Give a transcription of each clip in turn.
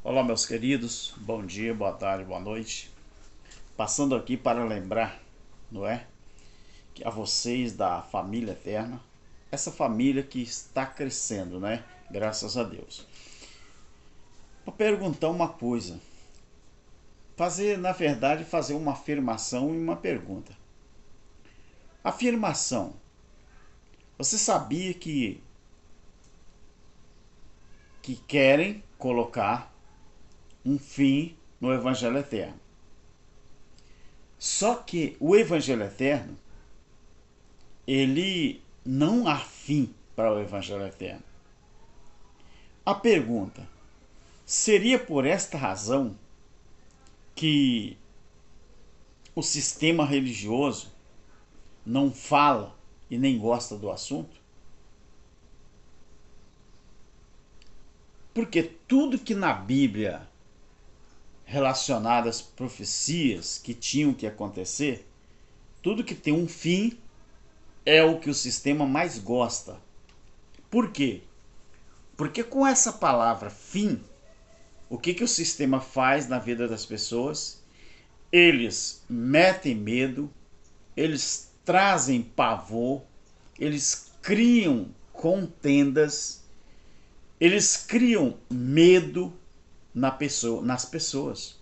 Olá, meus queridos, bom dia, boa tarde, boa noite. Passando aqui para lembrar, não é? Que a vocês da família eterna, essa família que está crescendo, né? Graças a Deus. Para perguntar uma coisa, fazer uma afirmação e uma pergunta. Afirmação: você sabia que querem colocar um fim no Evangelho Eterno? Só que o Evangelho Eterno, ele não há fim para o Evangelho Eterno. A pergunta: seria por esta razão que o sistema religioso não fala e nem gosta do assunto? Porque tudo que na Bíblia relacionado às profecias que tinham que acontecer, tudo que tem um fim é o que o sistema mais gosta. Por quê? Porque com essa palavra fim, o que o sistema faz na vida das pessoas? Eles metem medo, eles trazem pavor, eles criam contendas, eles criam medo nas pessoas.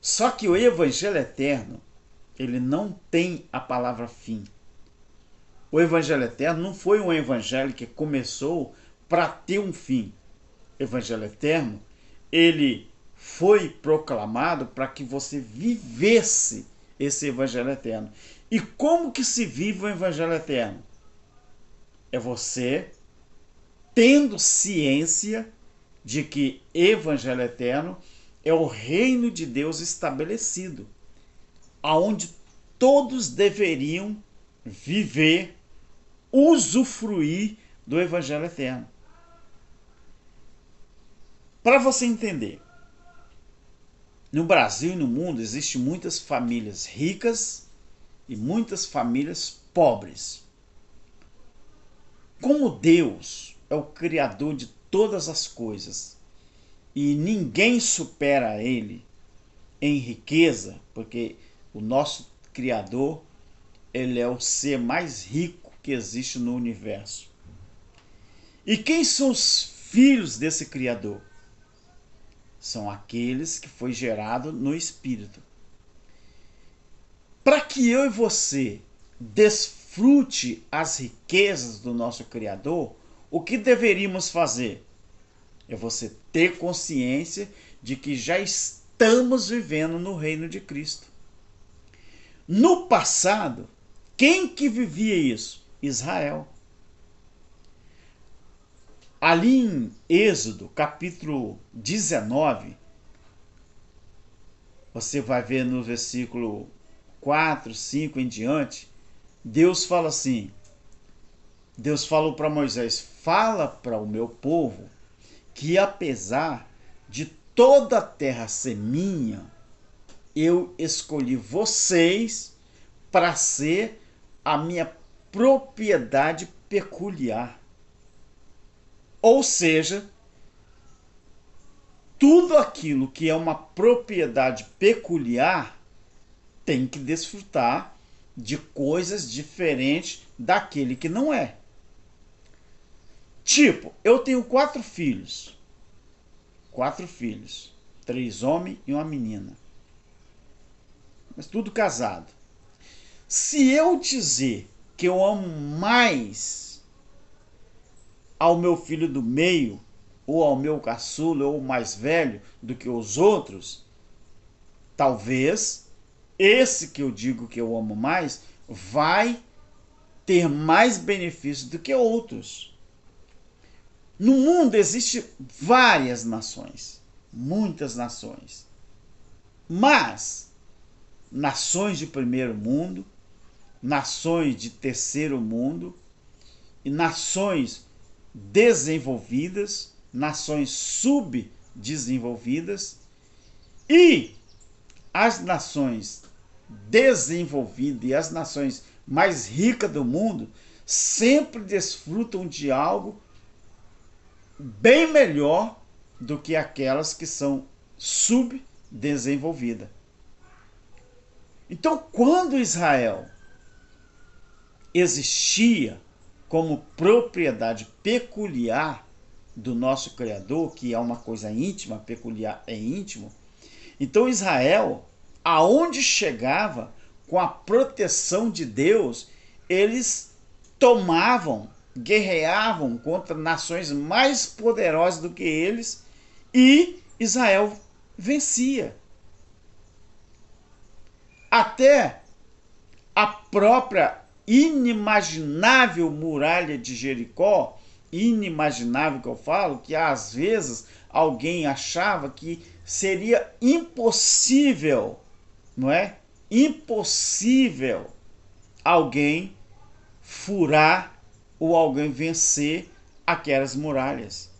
Só que o Evangelho Eterno, ele não tem a palavra fim. O Evangelho Eterno não foi um evangelho que começou para ter um fim. O Evangelho Eterno, ele foi proclamado para que você vivesse esse Evangelho Eterno. E como que se vive o Evangelho Eterno? É você tendo ciência de que Evangelho Eterno é o reino de Deus estabelecido, aonde todos deveriam viver, usufruir do Evangelho Eterno. Para você entender, no Brasil e no mundo existem muitas famílias ricas e muitas famílias pobres. Como Deus é o Criador de todas as coisas e ninguém supera Ele em riqueza, porque o nosso Criador, Ele é o ser mais rico que existe no universo. E quem são os filhos desse Criador? São aqueles que foi gerado no Espírito. Para que eu e você desfrute as riquezas do nosso Criador, o que deveríamos fazer? É você ter consciência de que já estamos vivendo no reino de Cristo. No passado, quem que vivia isso? Israel. Ali em Êxodo, capítulo 19, você vai ver no versículo 4, 5 em diante, Deus fala assim, Deus falou para Moisés: fala para o meu povo que apesar de toda a terra ser minha, eu escolhi vocês para ser a minha propriedade peculiar. Ou seja, tudo aquilo que é uma propriedade peculiar tem que desfrutar de coisas diferentes daquele que não é. Tipo, eu tenho 4 filhos. 4 filhos. 3 homens e uma menina. Mas tudo casado. Se eu dizer que eu amo mais ao meu filho do meio, ou ao meu caçula, ou mais velho, do que os outros, talvez esse que eu digo que eu amo mais vai ter mais benefícios do que outros. No mundo existem várias nações, muitas nações, mas nações de primeiro mundo, nações de terceiro mundo e nações desenvolvidas, nações subdesenvolvidas, e as nações desenvolvidas e as nações mais ricas do mundo sempre desfrutam de algo bem melhor do que aquelas que são subdesenvolvidas. Então, quando Israel existia como propriedade peculiar do nosso Criador, que é uma coisa íntima, peculiar é íntimo, então Israel, aonde chegava com a proteção de Deus, eles tomavam, guerreavam contra nações mais poderosas do que eles e Israel vencia. Até a própria inimaginável muralha de Jericó, inimaginável que eu falo, que às vezes alguém achava que seria impossível, não é? Impossível alguém furar ou alguém vencer aquelas muralhas.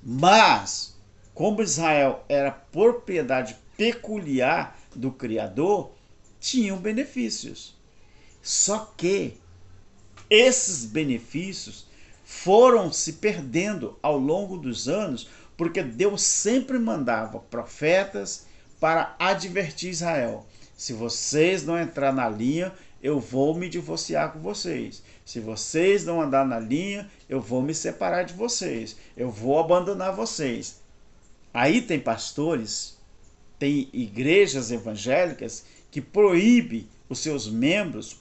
Mas, como Israel era propriedade peculiar do Criador, tinham benefícios. Só que esses benefícios foram se perdendo ao longo dos anos, porque Deus sempre mandava profetas para advertir Israel. Se vocês não entrar na linha, eu vou me divorciar com vocês. Se vocês não andar na linha, eu vou me separar de vocês. Eu vou abandonar vocês. Aí tem pastores, tem igrejas evangélicas que proíbem os seus membros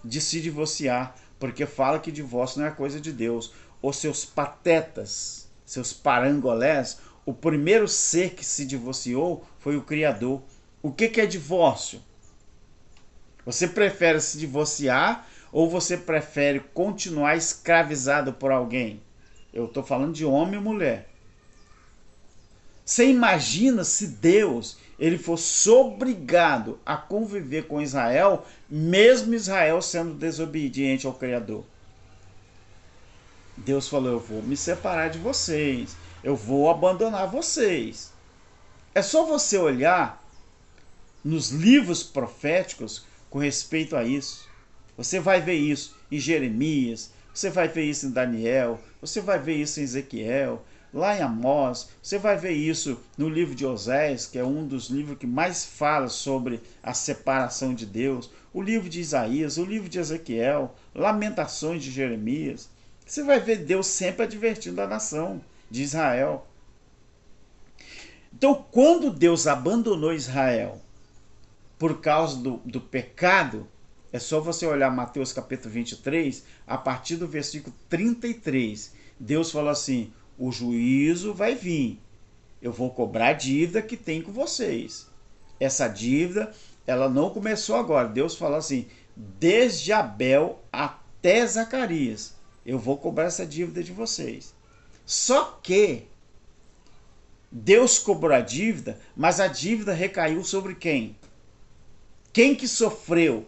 de se divorciar, porque fala que divórcio não é coisa de Deus. Os seus patetas, seus parangolés, o primeiro ser que se divorciou foi o Criador. O que é divórcio? Você prefere se divorciar ou você prefere continuar escravizado por alguém? Eu estou falando de homem e mulher. Você imagina se Deus ele fosse obrigado a conviver com Israel, mesmo Israel sendo desobediente ao Criador? Deus falou, eu vou me separar de vocês, eu vou abandonar vocês. É só você olhar nos livros proféticos com respeito a isso. Você vai ver isso em Jeremias, você vai ver isso em Daniel, você vai ver isso em Ezequiel, lá em Amós, você vai ver isso no livro de Osés, que é um dos livros que mais fala sobre a separação de Deus, o livro de Isaías, o livro de Ezequiel, Lamentações de Jeremias. Você vai ver Deus sempre advertindo a nação de Israel. Então, quando Deus abandonou Israel por causa do pecado, é só você olhar Mateus capítulo 23, a partir do versículo 33. Deus falou assim, o juízo vai vir, eu vou cobrar a dívida que tem com vocês. Essa dívida, ela não começou agora. Deus falou assim, desde Abel até Zacarias, eu vou cobrar essa dívida de vocês. Só que Deus cobrou a dívida, mas a dívida recaiu sobre quem? Quem que sofreu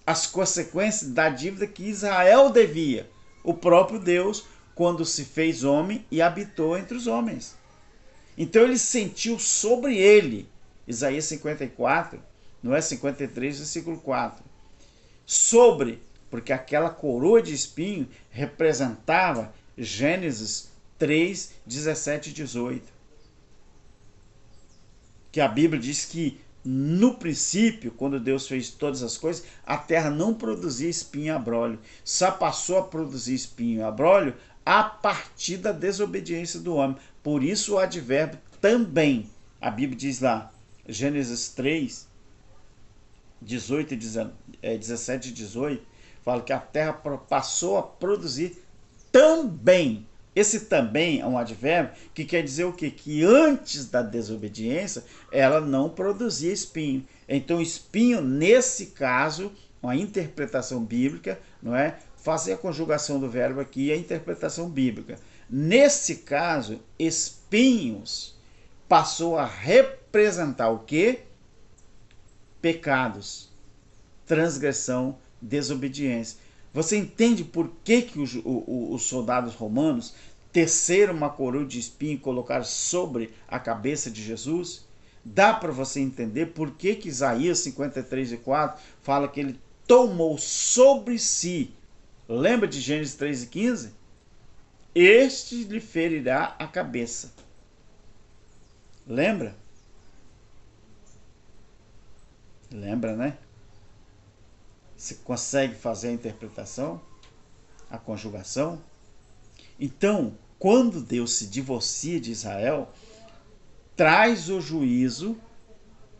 as consequências da dívida que Israel devia? O próprio Deus, quando se fez homem e habitou entre os homens. Então ele sentiu sobre ele, Isaías 54, não é 53, versículo 4, sobre, porque aquela coroa de espinho representava Gênesis 3, 17 e 18. Que a Bíblia diz que no princípio, quando Deus fez todas as coisas, a terra não produzia espinho e abrolho. Só passou a produzir espinho e abrolho a partir da desobediência do homem. Por isso o advérbio também. A Bíblia diz lá, Gênesis 3, 17 e 18, fala que a terra passou a produzir também. Esse também é um advérbio que quer dizer o quê? Que antes da desobediência, ela não produzia espinho. Então, espinho, nesse caso, uma interpretação bíblica, não é? Fazer a conjugação do verbo aqui e a interpretação bíblica. Nesse caso, espinhos passou a representar o quê? Pecados, transgressão, desobediência. Você entende por que os soldados romanos teceram uma coroa de espinho e colocaram sobre a cabeça de Jesus? Dá para você entender por que Isaías 53 e 4 fala que ele tomou sobre si. Lembra de Gênesis 3 e 15? este lhe ferirá a cabeça. Lembra? Lembra, né? Você consegue fazer a interpretação? A conjugação? Então, quando Deus se divorcia de Israel, traz o juízo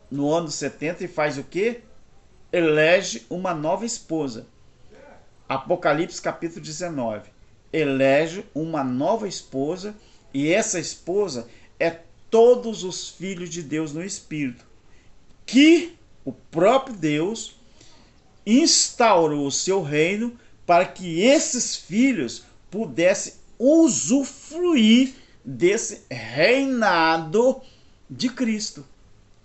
no ano 70 e faz o quê? Elege uma nova esposa. Apocalipse capítulo 19. Elege uma nova esposa, e essa esposa é todos os filhos de Deus no Espírito, que o próprio Deus instaurou o seu reino para que esses filhos pudessem usufruir desse reinado de Cristo.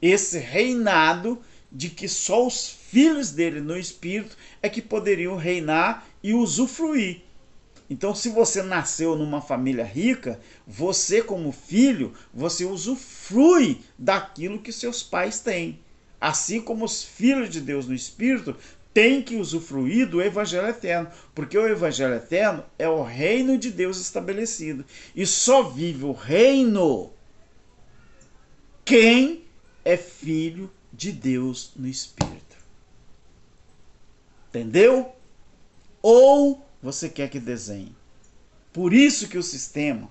Esse reinado de que só os filhos dele no Espírito é que poderiam reinar e usufruir. Então, se você nasceu numa família rica, você como filho, você usufrui daquilo que seus pais têm. Assim como os filhos de Deus no Espírito têm que usufruir do Evangelho Eterno, porque o Evangelho Eterno é o reino de Deus estabelecido. E só vive o reino quem é filho de Deus no Espírito. Entendeu? Ou você quer que desenhe? Por isso que o sistema,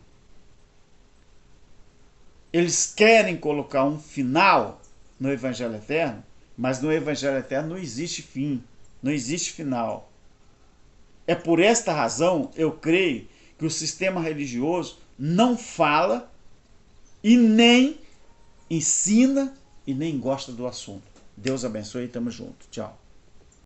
eles querem colocar um final no Evangelho Eterno, mas no Evangelho Eterno não existe fim, não existe final. É por esta razão, eu creio, que o sistema religioso não fala e nem ensina e nem gosta do assunto. Deus abençoe e tamo junto. Tchau.